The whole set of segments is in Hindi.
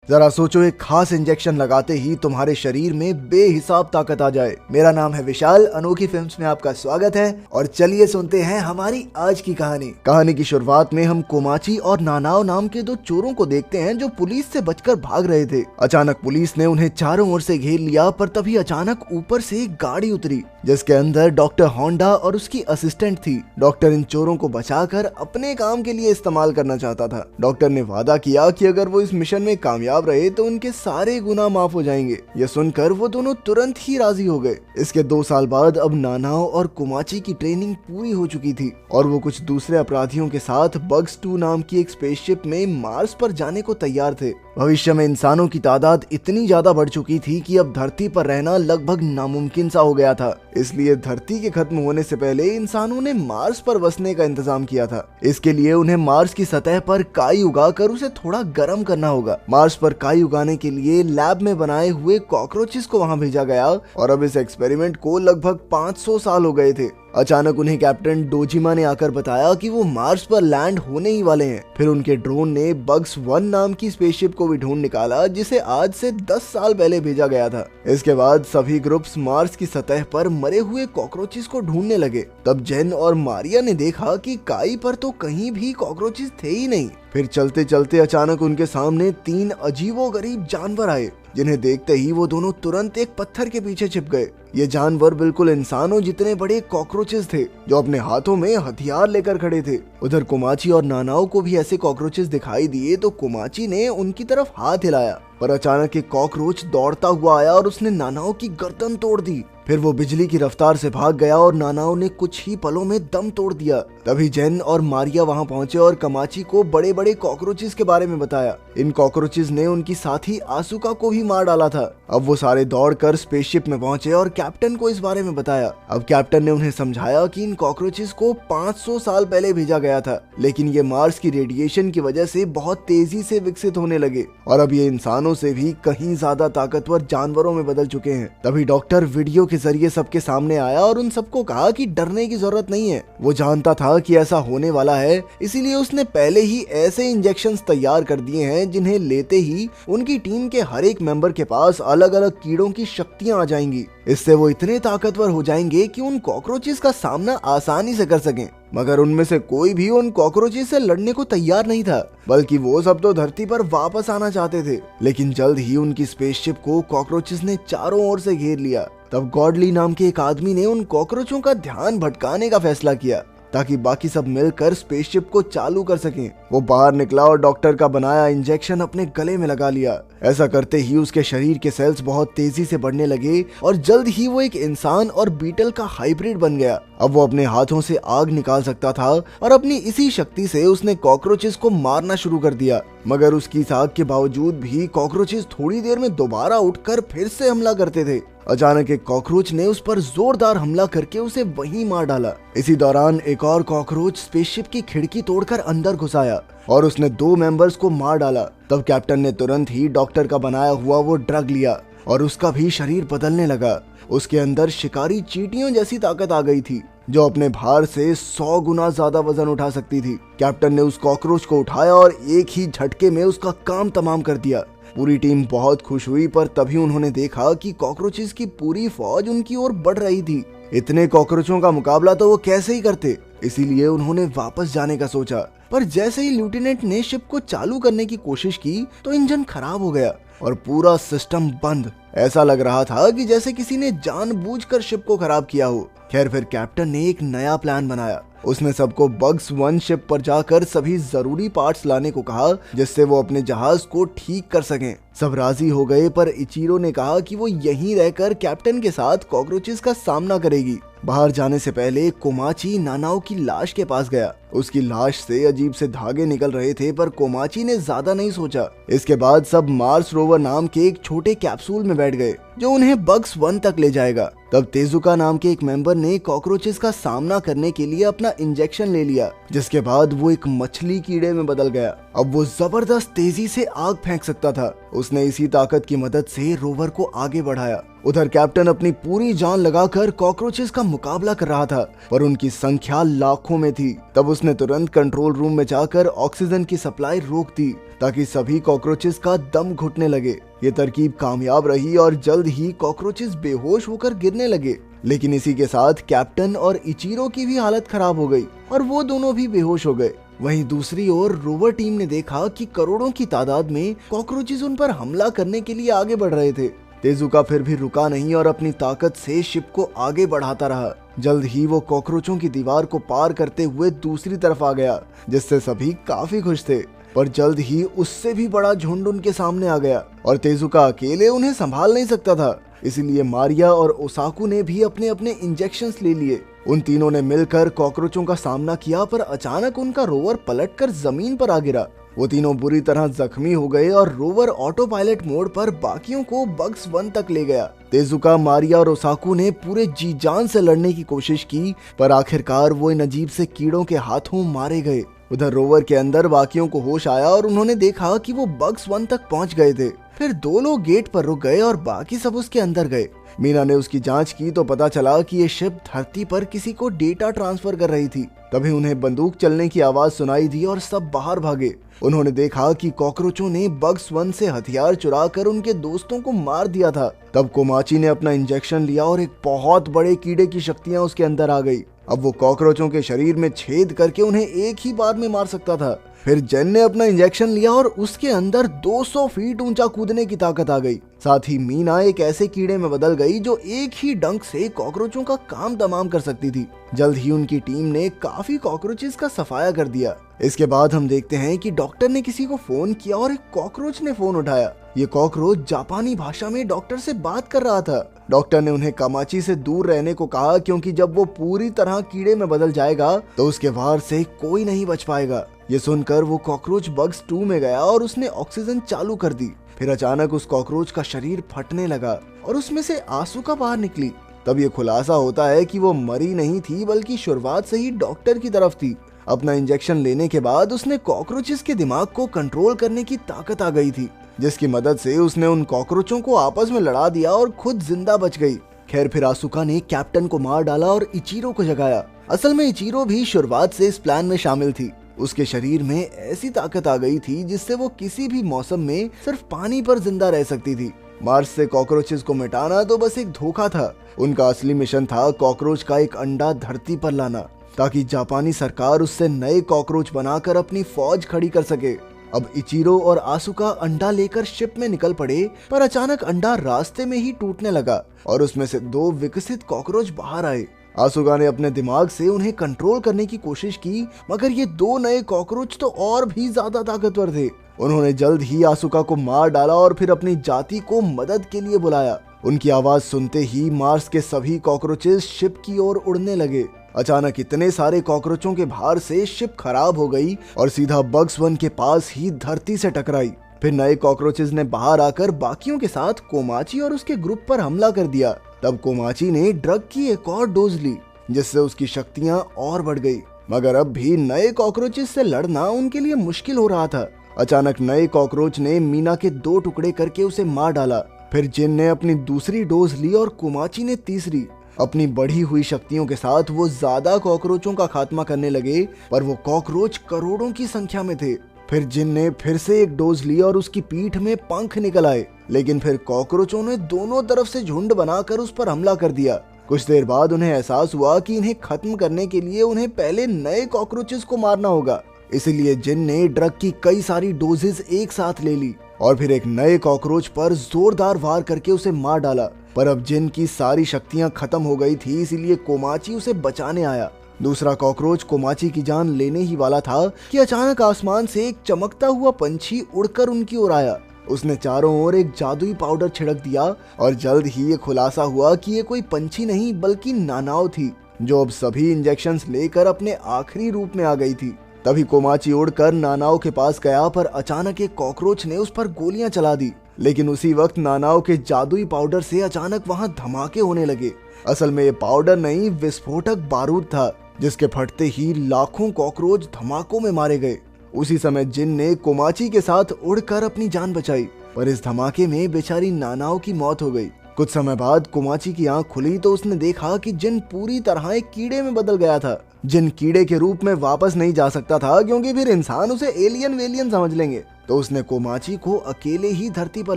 जरा सोचो, एक खास इंजेक्शन लगाते ही तुम्हारे शरीर में बेहिसाब ताकत आ जाए। मेरा नाम है विशाल, अनोखी फिल्म्स में आपका स्वागत है और चलिए सुनते हैं हमारी आज की कहानी। कहानी की शुरुआत में हम कोमाची और नानाओ नाम के दो चोरों को देखते हैं जो पुलिस से बचकर भाग रहे थे। अचानक पुलिस ने उन्हें चारों ओर से घेर लिया, पर तभी अचानक ऊपर से एक गाड़ी उतरी जिसके अंदर डॉक्टर होंडा और उसकी असिस्टेंट थी। डॉक्टर इन चोरों को बचाकर अपने काम के लिए इस्तेमाल करना चाहता था। डॉक्टर ने वादा किया कि अगर वो इस मिशन में कामयाब रहे तो उनके सारे गुनाह माफ हो जाएंगे। ये सुनकर वो दोनों तुरंत ही राजी हो गए। इसके 2 साल बाद अब नानाओ और कोमाची की ट्रेनिंग पूरी हो चुकी थी और वो कुछ दूसरे अपराधियों के साथ बग्स 2 नाम की एक स्पेसशिप में मार्स पर जाने को तैयार थे। भविष्य में इंसानों की तादाद इतनी ज्यादा बढ़ चुकी थी कि अब धरती पर रहना लगभग नामुमकिन सा हो गया था। इसलिए धरती के खत्म होने से पहले इंसानों ने मार्स पर बसने का इंतजाम किया था। इसके लिए उन्हें मार्स की सतह पर काई उगाकर उसे थोड़ा गर्म करना होगा। मार्स पर काई उगाने के लिए लैब में बनाए हुए कॉकरोचेस को वहां भेजा गया और अब इस एक्सपेरिमेंट को लगभग 500 साल हो गए थे। अचानक उन्हें कैप्टन डोजिमा ने आकर बताया कि वो मार्स पर लैंड होने ही वाले हैं। फिर उनके ड्रोन ने बग्स 1 नाम की स्पेसशिप को भी ढूंढ निकाला जिसे आज से 10 साल पहले भेजा गया था। इसके बाद सभी ग्रुप्स मार्स की सतह पर मरे हुए कॉकरोचेस को ढूंढने लगे। तब जेन और मारिया ने देखा कि काई पर तो कहीं भी कॉकरोचेस थे ही नहीं। फिर चलते चलते अचानक उनके सामने 3 अजीबोगरीब जानवर आए जिन्हें देखते ही वो दोनों तुरंत एक पत्थर के पीछे छिप गए। ये जानवर बिल्कुल इंसानों जितने बड़े कॉकरोचेस थे जो अपने हाथों में हथियार लेकर खड़े थे। उधर कोमाची और नानाओ को भी ऐसे कॉकरोचेस दिखाई दिए तो कोमाची ने उनकी तरफ हाथ हिलाया, पर अचानक एक कॉकरोच दौड़ता हुआ आया और उसने नानाओ की गर्दन तोड़ दी। फिर वो बिजली की रफ्तार से भाग गया और नानाओ ने कुछ ही पलों में दम तोड़ दिया। तभी जेन और मारिया वहां पहुंचे और कोमाची को बड़े बड़े कॉकरोचेस के बारे में बताया। इन कॉकरोचेस ने उनकी साथी आसुका को भी मार डाला था। अब वो सारे दौड़कर स्पेसशिप में पहुंचे और कैप्टन को इस बारे में बताया। अब कैप्टन ने उन्हें समझाया कि इन कॉकरोचेस को 500 साल पहले भेजा गया था, लेकिन ये मार्स की रेडिएशन की वजह से बहुत तेजी से विकसित होने लगे और अब ये इंसानों से भी कहीं ज्यादा ताकतवर जानवरों में बदल चुके हैं। तभी डॉक्टर वीडियो के जरिए सबके सामने आया और उन सबको कहा कि डरने की जरूरत नहीं है। वो जानता था कि ऐसा होने वाला है, इसीलिए उसने पहले ही ऐसे इंजेक्शंस तैयार कर दिए हैं जिन्हें लेते ही उनकी टीम के हर एक मेंबर के पास अलग अलग कीड़ों की शक्तियां आ जाएंगी। इससे वो इतने ताकतवर हो जाएंगे कि उन कॉकरोचेस का सामना आसानी से कर सकें। मगर उनमें से कोई भी उन कॉकरोचेस से लड़ने को तैयार नहीं था, बल्कि वो सब तो धरती पर वापस आना चाहते थे। लेकिन जल्द ही उनकी स्पेसशिप को कॉकरोचेस ने चारों ओर से घेर लिया। तब गॉडली नाम के एक आदमी ने उन कॉकरोचों का ध्यान भटकाने का फैसला किया ताकि बाकी सब मिलकर स्पेसशिप को चालू कर सकें। वो बाहर निकला और डॉक्टर का बनाया इंजेक्शन अपने गले में लगा लिया। ऐसा करते ही उसके शरीर के सेल्स बहुत तेजी से बढ़ने लगे और जल्द ही वो एक इंसान और बीटल का हाइब्रिड बन गया। अब वो अपने हाथों से आग निकाल सकता था और अपनी इसी शक्ति से उसने कॉकरोचेस को मारना शुरू कर दिया। मगर उसकी इस आग के बावजूद भी कॉकरोचेस थोड़ी देर में दोबारा उठकर फिर से हमला करते थे। अचानक एक कॉकरोच ने उस पर जोरदार हमला करके उसे वहीं मार डाला। इसी दौरान एक और कॉकरोच स्पेसशिप की खिड़की तोड़कर अंदर घुस आया और उसने 2 मेंबर्स को मार डाला। तब कैप्टन ने तुरंत ही डॉक्टर का बनाया हुआ वो ड्रग लिया और उसका भी शरीर बदलने लगा। उसके अंदर शिकारी चींटियों जैसी ताकत आ गई थी जो अपने भार से 100 गुना ज्यादा वजन उठा सकती थी। कैप्टन ने उस कॉकरोच को उठाया और एक ही झटके में उसका काम तमाम कर दिया। पूरी टीम बहुत खुश हुई, पर तभी उन्होंने देखा कि कॉकरोचेस की पूरी फौज उनकी ओर बढ़ रही थी। इतने कॉकरोचों का मुकाबला तो वो कैसे ही करते, इसीलिए उन्होंने वापस जाने का सोचा। पर जैसे ही लेफ्टिनेंट ने शिप को चालू करने की कोशिश की तो इंजन खराब हो गया और पूरा सिस्टम बंद। ऐसा लग रहा था कि जैसे किसी ने जानबूझकर शिप को खराब किया हो। खैर, फिर कैप्टन ने एक नया प्लान बनाया। उसने सबको बग्स 1 शिप पर जाकर सभी जरूरी पार्ट्स लाने को कहा जिससे वो अपने जहाज को ठीक कर सकें। सब राजी हो गए, पर इचिरो ने कहा कि वो यहीं रहकर कैप्टन के साथ कॉकरोचेस का सामना करेगी। बाहर जाने से पहले कोमाची नानाओ की लाश के पास गया। उसकी लाश से अजीब से धागे निकल रहे थे, पर कोमाची ने ज्यादा नहीं सोचा। इसके बाद सब मार्स रोवर नाम के एक छोटे कैप्सूल में बैठ गए जो उन्हें बग्स 1 तक ले जाएगा। तब तेजुका नाम के एक मेंबर ने कॉकरोचेस का सामना करने के लिए अपना इंजेक्शन ले लिया, जिसके बाद वो एक मछली कीड़े में बदल गया। अब वो जबरदस्त तेजी से आग फेंक सकता था। उसने इसी ताकत की मदद से रोवर को आगे बढ़ाया। उधर कैप्टन अपनी पूरी जान लगाकर कॉकरोचेस का मुकाबला कर रहा था, पर उनकी संख्या लाखों में थी। तब उसने तुरंत कंट्रोल रूम में जाकर ऑक्सीजन की सप्लाई रोक दी ताकि सभी कॉकरोचेस का दम घुटने लगे। ये तरकीब कामयाब रही और जल्द ही कॉकरोचेस बेहोश होकर गिरने लगे। लेकिन इसी के साथ कैप्टन और इचीरो की भी हालत खराब हो गई और वो दोनों भी बेहोश हो गए। वहीं दूसरी ओर रोवर टीम ने देखा कि करोड़ों की तादाद में कॉकरोचेस उन पर हमला करने के लिए आगे बढ़ रहे थे। तेजुका फिर भी रुका नहीं और अपनी ताकत से शिप को आगे बढ़ाता रहा। जल्द ही वो कॉकरोचों की दीवार को पार करते हुए दूसरी तरफ आ गया, जिससे सभी काफी खुश थे। पर जल्द ही उससे भी बड़ा झुंड उनके सामने आ गया और तेजुका अकेले उन्हें संभाल नहीं सकता था। इसीलिए मारिया और ओसाकू ने भी अपने अपने इंजेक्शंस ले लिए। उन तीनों ने मिलकर कॉकरोचों का सामना किया, पर अचानक उनका रोवर पलटकर जमीन पर आ गिरा। वो तीनों बुरी तरह जख्मी हो गए और रोवर ऑटो पायलट मोड पर बाकियों को बग्स 1 तक ले गया। तेजुका, मारिया और ओसाकू ने पूरे जी जान से लड़ने की कोशिश की, पर आखिरकार वो इन अजीब से कीड़ों के हाथों मारे गए। उधर रोवर के अंदर बाकियों को होश आया और उन्होंने देखा कि वो बग्स 1 तक पहुंच गए थे। फिर 2 लोग गेट पर रुक गए और बाकी सब उसके अंदर गए। मीना ने उसकी जांच की तो पता चला कि ये शिप धरती पर किसी को डेटा ट्रांसफर कर रही थी। तभी उन्हें बंदूक चलने की आवाज सुनाई दी और सब बाहर भागे। उन्होंने देखा कि कॉकरोचों ने बग्स 1 से हथियार चुराकर उनके दोस्तों को मार दिया था। तब कोमाची ने अपना इंजेक्शन लिया और एक बहुत बड़े कीड़े की शक्तियां उसके अंदर आ गई। अब वो कॉकरोचों के शरीर में छेद करके उन्हें एक ही बार में मार सकता था। फिर जेन ने अपना इंजेक्शन लिया और उसके अंदर 200 फीट ऊंचा कूदने की ताकत आ गई। साथ ही मीना एक ऐसे कीड़े में बदल गई जो एक ही डंक से कॉकरोचों का काम तमाम कर सकती थी। जल्द ही उनकी टीम ने काफी कॉकरोचेस का सफाया कर दिया। इसके बाद हम देखते हैं कि डॉक्टर ने किसी को फोन किया और एक कॉकरोच ने फोन उठाया। ये कॉकरोच जापानी भाषा में डॉक्टर से बात कर रहा था। डॉक्टर ने उन्हें कामाची से दूर रहने को कहा, क्योंकि जब वो पूरी तरह कीड़े में बदल जाएगा तो उसके वार से कोई नहीं बच पाएगा। ये सुनकर वो कॉकरोच बग्स 2 में गया और उसने ऑक्सीजन चालू कर दी। फिर अचानक उस कॉकरोच का शरीर फटने लगा और उसमें से आंसू बाहर निकली। तब ये खुलासा होता है कि वो मरी नहीं थी, बल्कि शुरुआत से ही डॉक्टर की तरफ थी। अपना इंजेक्शन लेने के बाद उसने कॉकरोचेस के दिमाग को कंट्रोल करने की ताकत आ गई थी, जिसकी मदद से उसने उन कॉकरोचों को आपस में लड़ा दिया और खुद जिंदा बच गई। खैर, फिर आसुका ने कैप्टन को मार डाला और इचीरो को जगाया। असल में इचीरो भी शुरुआत से इस प्लान में शामिल थी। उसके शरीर में ऐसी ताकत आ गई थी जिससे वो किसी भी मौसम में सिर्फ पानी पर जिंदा रह सकती थी। मार्स से कॉकरोचेस को मिटाना तो बस एक धोखा था। उनका असली मिशन था कॉकरोच का एक अंडा धरती पर लाना, ताकि जापानी सरकार उससे नए कॉकरोच बनाकर अपनी फौज खड़ी कर सके। अब इचीरो और आसुका अंडा लेकर शिप में निकल पड़े, पर अचानक अंडा रास्ते में ही टूटने लगा और उसमें से 2 विकसित कॉकरोच बाहर आए। आसुका ने अपने दिमाग से उन्हें कंट्रोल करने की कोशिश की, मगर ये 2 नए कॉकरोच तो और भी ज्यादा ताकतवर थे। उन्होंने जल्द ही आसुका को मार डाला और फिर अपनी जाति को मदद के लिए बुलाया। उनकी आवाज सुनते ही मार्स के सभी कॉकरोचेस शिप की ओर उड़ने लगे। अचानक इतने सारे कॉकरोचों के भार से शिप खराब हो गई और सीधा बग्स 1 के पास ही धरती से टकराई। फिर नए कॉकरोचेस ने बाहर आकर बाकियों के साथ कोमाची और उसके ग्रुप पर हमला कर दिया। तब कोमाची ने ड्रग की एक और डोज ली, जिससे उसकी शक्तियां और बढ़ गई। मगर अब भी नए कॉकरोचेस से लड़ना उनके लिए मुश्किल हो रहा था। अचानक नए कॉकरोच ने मीना के 2 टुकड़े करके उसे मार डाला। फिर जिन ने अपनी दूसरी डोज ली और कोमाची ने तीसरी। अपनी बढ़ी हुई शक्तियों के साथ वो ज्यादा कॉकरोचों का खात्मा करने लगे, पर वो कॉकरोच करोड़ों की संख्या में थे। फिर जिन ने फिर से एक डोज ली और उसकी पीठ में पंख निकल आए, लेकिन फिर कॉकरोचों ने दोनों तरफ से झुंड बनाकर उस पर हमला कर दिया। कुछ देर बाद उन्हें एहसास हुआ कि इन्हें खत्म करने के लिए उन्हें पहले नए कॉकरोचेस को मारना होगा। इसीलिए जिन ने ड्रग की कई सारी डोजेस एक साथ ले ली और फिर एक नए कॉकरोच पर जोरदार वार करके उसे मार डाला। पर अब जिन की सारी शक्तियां खत्म हो गई थी, इसीलिए कोमाची उसे बचाने आया। दूसरा कॉकरोच कोमाची की जान लेने ही वाला था कि अचानक आसमान से एक चमकता हुआ पंछी उड़कर उनकी ओर आया। उसने चारों ओर एक जादुई पाउडर छिड़क दिया और जल्द ही ये खुलासा हुआ कि ये कोई पंछी नहीं बल्कि नानाओ थी, जो अब सभी इंजेक्शंस लेकर अपने आखिरी रूप में आ गई थी। तभी कोमाची उड़कर नानाओ के पास गया, पर अचानक एक कॉकरोच ने उस पर गोलियां चला दी। लेकिन उसी वक्त नानाओ के जादुई पाउडर से अचानक वहां धमाके होने लगे। असल में ये पाउडर नहीं, विस्फोटक बारूद था, जिसके फटते ही लाखों कॉकरोच धमाकों में मारे गए। उसी समय जिन ने कोमाची के साथ उड़कर अपनी जान बचाई, पर इस धमाके में बेचारी नानाओ की मौत हो गई। कुछ समय बाद कोमाची की आंख खुली तो उसने देखा कि जिन पूरी तरह एक कीड़े में बदल गया था। जिन कीड़े के रूप में वापस नहीं जा सकता था क्योंकि फिर इंसान उसे एलियन वेलियन समझ लेंगे। तो उसने कोमाची को अकेले ही धरती पर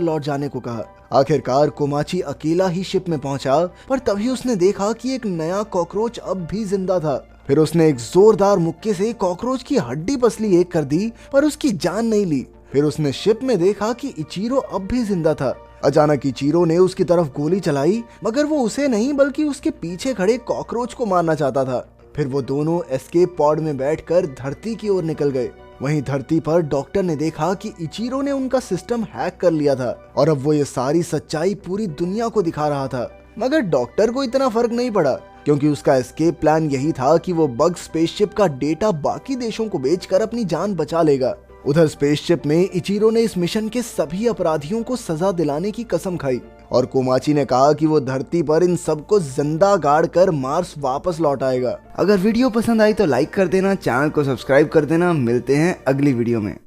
लौट जाने को कहा। आखिरकार कोमाची अकेला ही शिप में पहुंचा, पर तभी उसने देखा कि एक नया कॉकरोच अब भी जिंदा था। फिर उसने एक जोरदार मुक्के से कॉकरोच की हड्डी पसली एक कर दी, पर उसकी जान नहीं ली। फिर उसने शिप में देखा कि इचीरो अब भी जिंदा था। अचानक इचीरो ने उसकी तरफ गोली चलाई, मगर वो उसे नहीं बल्कि उसके पीछे खड़े कॉकरोच को मारना चाहता था। फिर वो दोनों एस्केप पॉड में बैठकर धरती की ओर निकल गए। वहीं धरती पर डॉक्टर ने देखा कि इचीरो ने उनका सिस्टम हैक कर लिया था और अब वो ये सारी सच्चाई पूरी दुनिया को दिखा रहा था। मगर डॉक्टर को इतना फर्क नहीं पड़ा क्योंकि उसका एस्केप प्लान यही था कि वो बग स्पेसशिप का डेटा बाकी देशों को बेचकर अपनी जान बचा लेगा। उधर स्पेसशिप में इचीरो ने इस मिशन के सभी अपराधियों को सजा दिलाने की कसम खाई और कोमाची ने कहा कि वो धरती पर इन सबको जिंदा गाड़ कर मार्स वापस लौट आएगा। अगर वीडियो पसंद आई तो लाइक कर देना, चैनल को सब्सक्राइब कर देना। मिलते हैं अगली वीडियो में।